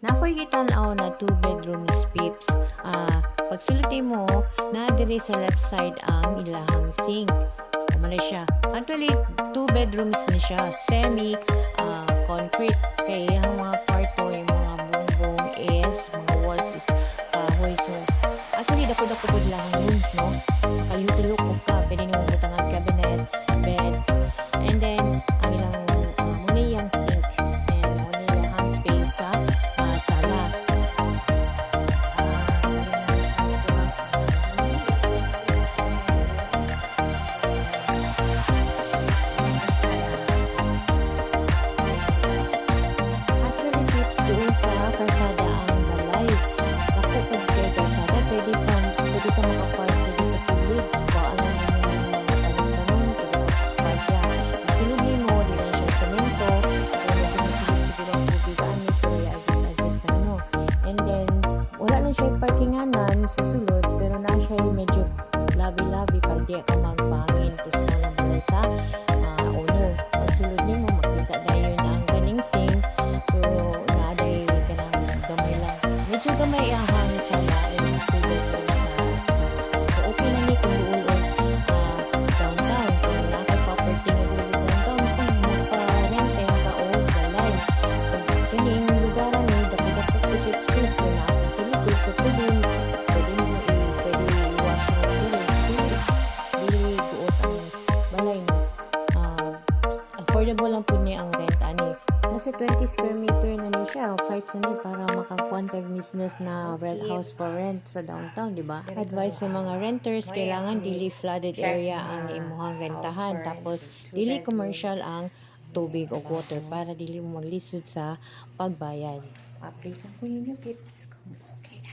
Nakoy gitan-aw na 2 bedrooms pips. Pagsulti mo, na diri sa left side ang ilahang sink. Kumala siya. Actually, 2 bedrooms na siya. Semi concrete. Kaya ang mga kwarto, yung mga bumbong is, mga walls is kahoy. So, actually, dako-dako po lang rooms, no? Kalihutulok ko ka. Pwede nyo butang ang cabinets, beds, and then, ang ilang muna yung sink. And muna yung space sa sala. Actually, tips doon sa kalsada ang balay. Bakit pag kayo kalsada, pwede ka makapark dito sa kilid. Kung ano yung mga tanong-tanong, pwede ka makapark yan. Silugin mo, di na siya semento, pero medyo masilip siguro ang tubigaan ni kaya adjust na ano. And then, wala lang siya parkinganan sa sulod, pero na siya medyo labi-labi para di ka magpangin. Tapos mo na balay sa owner. Pag sulod niyo mo, makita dahil na ang ganing sink, pero naaday ka ng gamay lang. Medyo gamay ang hangin sa lain. So, okay na ni kung doon downtown. Kung nakaka-property na doon downtown, kung nagpa-rente ka o balay. Kung kaning lugar ni, dapat budget space ko na ako silipid. So, pwede mo i-wash mo dili buot ang balay no. Affordable lang po niya ang rent ani. Nasa 20 square meter na niya siya. Fight na niya para makakuan kag business na rent house for rent sa downtown, di ba? Advice sa mga renters, kailangan dili flooded area ang imuhang rentahan. Tapos, dili commercial ang tubig o water para dili mo maglisod sa pagbayad. Update lang ko yun yung tips ko. Okay.